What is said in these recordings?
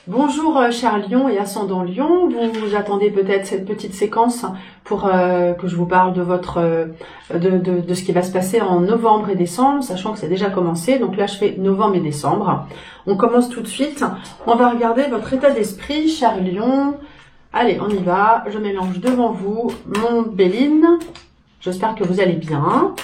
Bonjour cher Lion et ascendant Lion, vous attendez peut-être cette petite séquence pour que je vous parle de de ce qui va se passer en novembre et décembre, sachant que c'est déjà commencé. Donc là je fais novembre et décembre. On commence tout de suite. On va regarder votre état d'esprit, cher Lion. Allez, on y va. Je mélange devant vous mon Béline. J'espère que vous allez bien.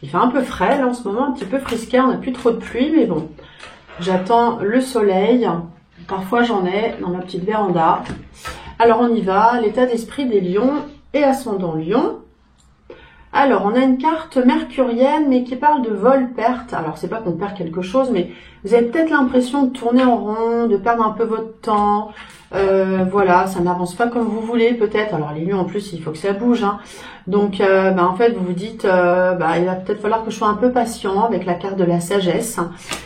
Il fait un peu frais là en ce moment, un petit peu frisquet, on n'a plus trop de pluie, mais bon. J'attends le soleil. Parfois j'en ai dans ma petite véranda. Alors on y va, l'état d'esprit des lions et ascendant lion. Alors on a une carte mercurienne mais qui parle de vol-perte. Alors c'est pas qu'on perd quelque chose, mais vous avez peut-être l'impression de tourner en rond, de perdre un peu votre temps. Voilà, ça n'avance pas comme vous voulez peut-être. Alors les lions en plus il faut que ça bouge, hein. Donc en fait vous vous dites il va peut-être falloir que je sois un peu patient avec la carte de la sagesse.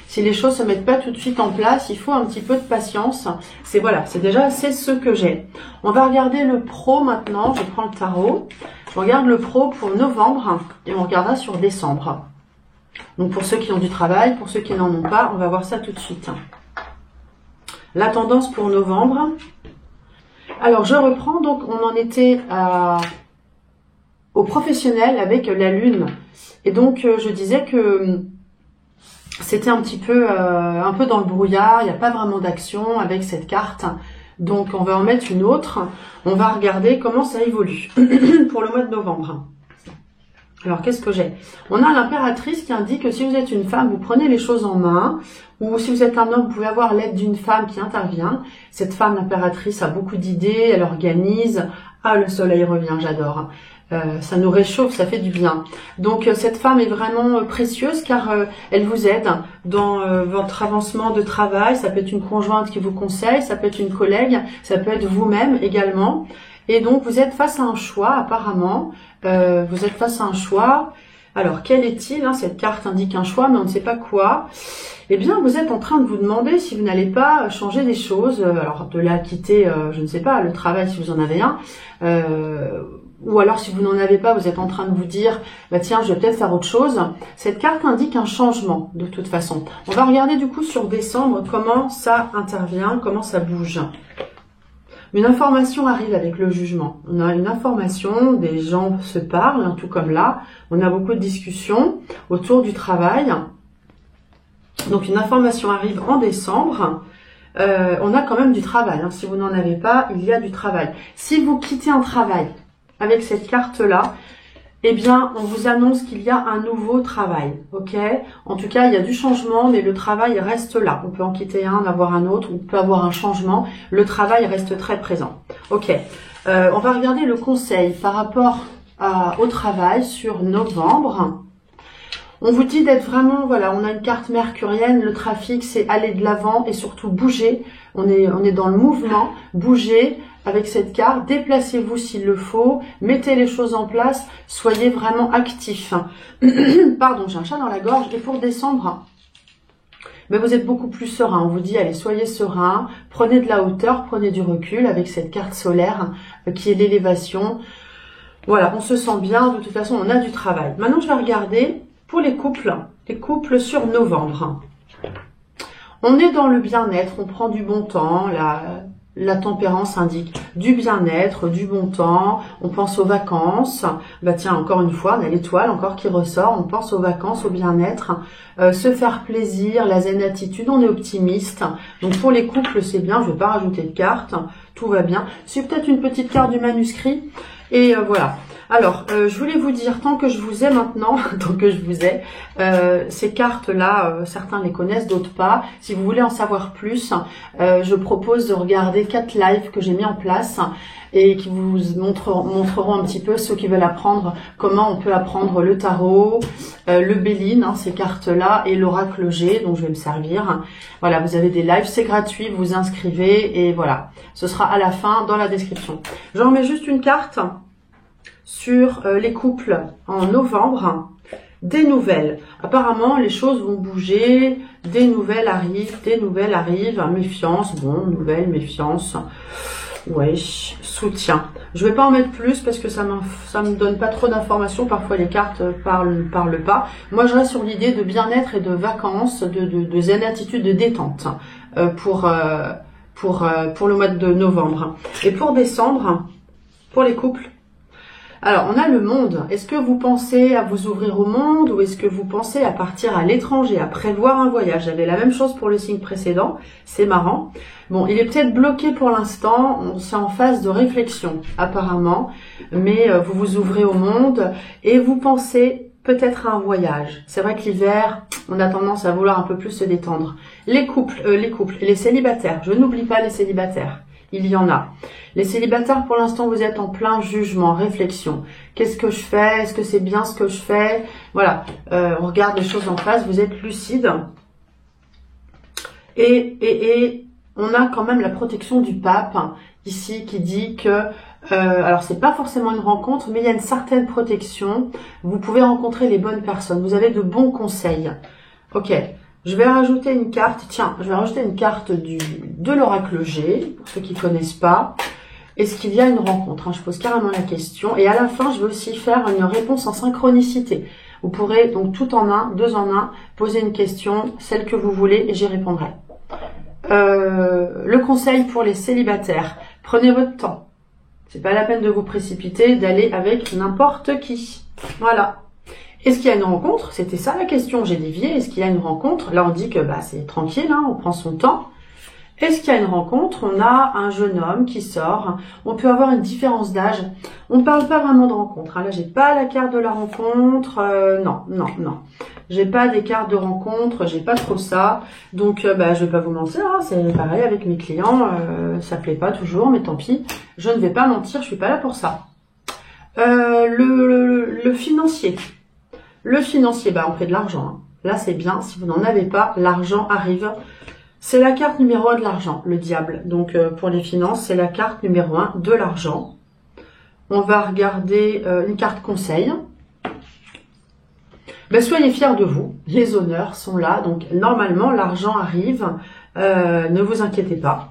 Si les choses se mettent pas tout de suite en place, il faut un petit peu de patience. C'est ce que j'ai. On va regarder le pro maintenant. Je prends le tarot. Je regarde le pro pour novembre et on regardera sur décembre. Donc pour ceux qui ont du travail, pour ceux qui n'en ont pas, on va voir ça tout de suite. La tendance pour novembre. Alors je reprends, donc on en était au professionnel avec la lune. Et donc je disais que c'était un peu dans le brouillard, il n'y a pas vraiment d'action avec cette carte. Donc on va en mettre une autre. On va regarder comment ça évolue pour le mois de novembre. Alors qu'est-ce que j'ai? On a l'impératrice qui indique que si vous êtes une femme, vous prenez les choses en main. Ou si vous êtes un homme, vous pouvez avoir l'aide d'une femme qui intervient. Cette femme, l'impératrice, a beaucoup d'idées, elle organise. Ah, le soleil revient, j'adore. Ça nous réchauffe, ça fait du bien. Donc cette femme est vraiment précieuse car elle vous aide dans votre avancement de travail. Ça peut être une conjointe qui vous conseille, ça peut être une collègue, ça peut être vous-même également. Et donc vous êtes face à un choix apparemment. Vous êtes face à un choix. Alors quel est-il, hein? Cette carte indique un choix mais on ne sait pas quoi. Eh bien vous êtes en train de vous demander si vous n'allez pas changer des choses. Alors de là quitter, je ne sais pas, le travail si vous en avez un. Ou alors si vous n'en avez pas, vous êtes en train de vous dire tiens, je vais peut-être faire autre chose. Cette carte indique un changement de toute façon. On va regarder du coup sur décembre comment ça intervient, comment ça bouge. Une information arrive avec le jugement. On a une information, des gens se parlent, hein, tout comme là. On a beaucoup de discussions autour du travail. Donc une information arrive en décembre. On a quand même du travail, hein. Si vous n'en avez pas, il y a du travail. Si vous quittez un travail avec cette carte-là, eh bien, on vous annonce qu'il y a un nouveau travail, ok? En tout cas, il y a du changement, mais le travail reste là. On peut en quitter un, en avoir un autre, on peut avoir un changement. Le travail reste très présent, ok? On va regarder le conseil par rapport au travail sur novembre. On vous dit d'être vraiment, voilà, on a une carte mercurienne, le trafic, c'est aller de l'avant et surtout bouger. On est dans le mouvement, bouger. Avec cette carte, déplacez-vous s'il le faut, mettez les choses en place, soyez vraiment actifs. Pardon, j'ai un chat dans la gorge. Et pour décembre, vous êtes beaucoup plus serein. On vous dit, allez, soyez serein, prenez de la hauteur, prenez du recul avec cette carte solaire qui est l'élévation. Voilà, on se sent bien, de toute façon, on a du travail. Maintenant, je vais regarder pour les couples sur novembre. On est dans le bien-être, on prend du bon temps, la tempérance indique du bien-être, du bon temps, on pense aux vacances. Tiens, encore une fois, on a l'étoile encore qui ressort, on pense aux vacances, au bien-être, se faire plaisir, la zen attitude, on est optimiste. Donc pour les couples, c'est bien, je ne vais pas rajouter de cartes, tout va bien. C'est peut-être une petite carte du manuscrit, et voilà. Alors, je voulais vous dire, tant que je vous ai maintenant, tant que je vous ai, ces cartes-là, certains les connaissent, d'autres pas. Si vous voulez en savoir plus, je propose de regarder 4 lives que j'ai mis en place et qui vous montreront un petit peu, ceux qui veulent apprendre, comment on peut apprendre le tarot, le Béline, hein, ces cartes-là, et l'oracle G, dont je vais me servir. Voilà, vous avez des lives, c'est gratuit, vous vous inscrivez, et voilà. Ce sera à la fin, dans la description. Je remets juste une carte sur les couples en novembre, des nouvelles. Apparemment, les choses vont bouger, des nouvelles arrivent, méfiance, bon, nouvelles, méfiance, ouais, soutien. Je vais pas en mettre plus parce que ça me donne pas trop d'informations, parfois les cartes parlent pas. Moi, je reste sur l'idée de bien-être et de vacances, de zen attitude, de détente, pour pour le mois de novembre. Et pour décembre, pour les couples, alors on a le monde. Est-ce que vous pensez à vous ouvrir au monde ou est-ce que vous pensez à partir à l'étranger, à prévoir un voyage? J'avais la même chose pour le signe précédent, c'est marrant. Bon, il est peut-être bloqué pour l'instant, c'est en phase de réflexion apparemment, mais vous vous ouvrez au monde et vous pensez peut-être à un voyage. C'est vrai que l'hiver, on a tendance à vouloir un peu plus se détendre. Les couples, les célibataires, je n'oublie pas les célibataires. Il y en a. Les célibataires, pour l'instant, vous êtes en plein jugement, réflexion. Qu'est-ce que je fais? Est-ce que c'est bien ce que je fais? Voilà, on regarde les choses en face, vous êtes lucide. Et on a quand même la protection du pape, ici, qui dit que, alors c'est pas forcément une rencontre, mais il y a une certaine protection. Vous pouvez rencontrer les bonnes personnes, vous avez de bons conseils. Ok. Je vais rajouter une carte, tiens, je vais rajouter une carte de l'oracle G, pour ceux qui ne connaissent pas. Est-ce qu'il y a une rencontre? Je pose carrément la question. Et à la fin, je vais aussi faire une réponse en synchronicité. Vous pourrez donc tout en un, deux en un, poser une question, celle que vous voulez, et j'y répondrai. Le conseil pour les célibataires, prenez votre temps. C'est pas la peine de vous précipiter, d'aller avec n'importe qui. Voilà. Est-ce qu'il y a une rencontre? C'était ça la question, j'ai dévié. Est-ce qu'il y a une rencontre? Là, on dit que c'est tranquille, hein, on prend son temps. Est-ce qu'il y a une rencontre? On a un jeune homme qui sort. On peut avoir une différence d'âge. On ne parle pas vraiment de rencontre. Hein. Là, j'ai pas la carte de la rencontre. Non. J'ai pas des cartes de rencontre. J'ai pas trop ça. Donc, je vais pas vous mentir. Hein, c'est pareil avec mes clients. Ça plaît pas toujours, mais tant pis. Je ne vais pas mentir. Je suis pas là pour ça. Le financier. Le financier, on fait de l'argent. Hein. Là, c'est bien. Si vous n'en avez pas, l'argent arrive. C'est la carte numéro 1 de l'argent, le diable. Donc, pour les finances, c'est la carte numéro 1 de l'argent. On va regarder une carte conseil. Soyez fiers de vous. Les honneurs sont là. Donc, normalement, l'argent arrive. Ne vous inquiétez pas.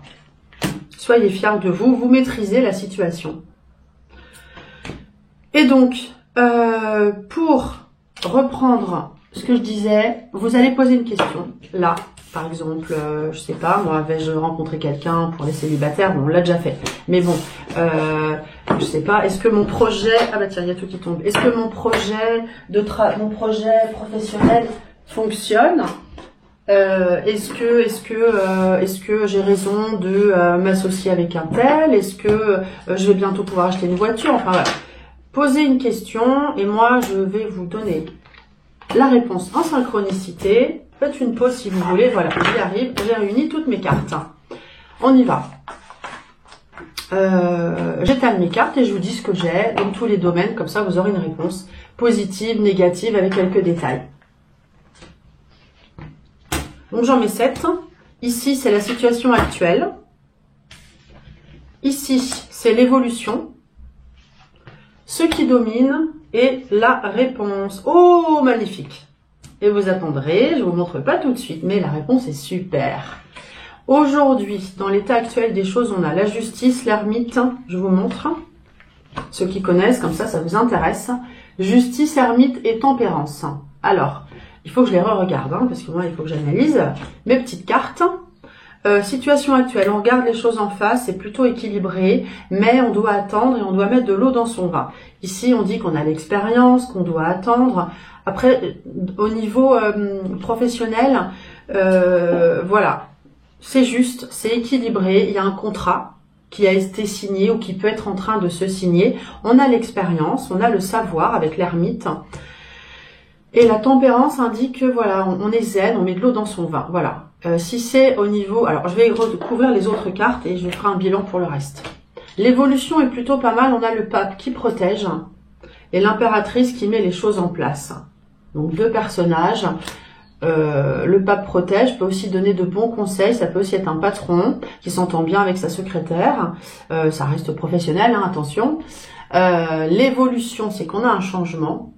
Soyez fiers de vous. Vous maîtrisez la situation. Et donc, pour reprendre ce que je disais, vous allez poser une question. Là, par exemple, je sais pas, moi, vais-je rencontrer quelqu'un pour les célibataires? Bon, on l'a déjà fait. Mais bon, je sais pas, est-ce que mon projet... Ah bah tiens, il y a tout qui tombe. Est-ce que mon projet professionnel fonctionne? Est-ce que j'ai raison de m'associer avec un tel? Est-ce que je vais bientôt pouvoir acheter une voiture? Enfin, voilà. Posez une question et moi, je vais vous donner la réponse en synchronicité. Faites une pause si vous voulez. Voilà, j'y arrive. J'ai réuni toutes mes cartes. On y va. J'étale mes cartes et je vous dis ce que j'ai dans tous les domaines. Comme ça, vous aurez une réponse positive, négative, avec quelques détails. Donc, j'en mets 7. Ici, c'est la situation actuelle. Ici, c'est l'évolution. Ce qui domine est la réponse. Oh, magnifique! Et vous attendrez, je ne vous montre pas tout de suite, mais la réponse est super. Aujourd'hui, dans l'état actuel des choses, on a la justice, l'ermite, je vous montre. Ceux qui connaissent, comme ça vous intéresse. Justice, ermite et tempérance. Alors, il faut que je les re-regarde, hein, parce que moi, il faut que j'analyse mes petites cartes. Situation actuelle, on regarde les choses en face, c'est plutôt équilibré, mais on doit attendre et on doit mettre de l'eau dans son vin. Ici, on dit qu'on a l'expérience, qu'on doit attendre. Après, au niveau professionnel, voilà, c'est juste, c'est équilibré. Il y a un contrat qui a été signé ou qui peut être en train de se signer. On a l'expérience, on a le savoir avec l'ermite. Et la tempérance indique que voilà, on est zen, on met de l'eau dans son vin. Voilà. Si c'est au niveau... Alors, je vais recouvrir les autres cartes et je ferai un bilan pour le reste. L'évolution est plutôt pas mal. On a le pape qui protège et l'impératrice qui met les choses en place. Donc, deux personnages. Le pape protège, peut aussi donner de bons conseils. Ça peut aussi être un patron qui s'entend bien avec sa secrétaire. Ça reste professionnel, hein, attention. L'évolution, c'est qu'on a un changement.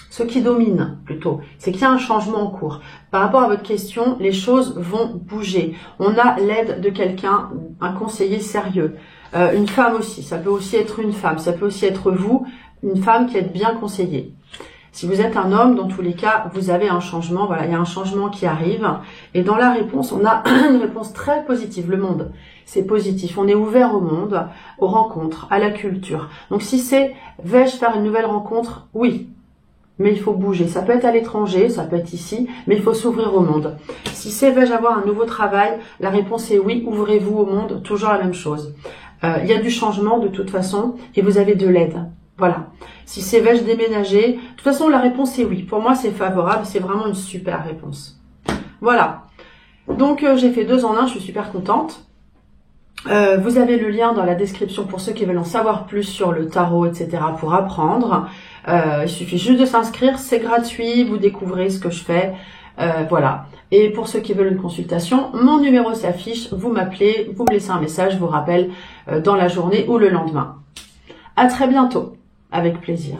Ce qui domine, plutôt, c'est qu'il y a un changement en cours. Par rapport à votre question, les choses vont bouger. On a l'aide de quelqu'un, un conseiller sérieux. Une femme aussi, ça peut aussi être une femme, ça peut aussi être vous, une femme qui est bien conseillée. Si vous êtes un homme, dans tous les cas, vous avez un changement. Voilà, il y a un changement qui arrive. Et dans la réponse, on a une réponse très positive. Le monde, c'est positif. On est ouvert au monde, aux rencontres, à la culture. Donc si c'est « vais-je faire une nouvelle rencontre ?» Oui. Mais il faut bouger. Ça peut être à l'étranger, ça peut être ici, mais il faut s'ouvrir au monde. Si c'est « vais-je avoir un nouveau travail ?» La réponse est oui, ouvrez-vous au monde, toujours la même chose. Il y a du changement de toute façon et vous avez de l'aide. Voilà. Si c'est « vais-je déménager ?» De toute façon, la réponse est oui. Pour moi, c'est favorable, c'est vraiment une super réponse. Voilà. Donc, j'ai fait 2 en 1, je suis super contente. Vous avez le lien dans la description pour ceux qui veulent en savoir plus sur le tarot, etc. pour apprendre. Il suffit juste de s'inscrire, c'est gratuit, vous découvrez ce que je fais. Voilà. Et pour ceux qui veulent une consultation, mon numéro s'affiche, vous m'appelez, vous me laissez un message, je vous rappelle dans la journée ou le lendemain. À très bientôt, avec plaisir.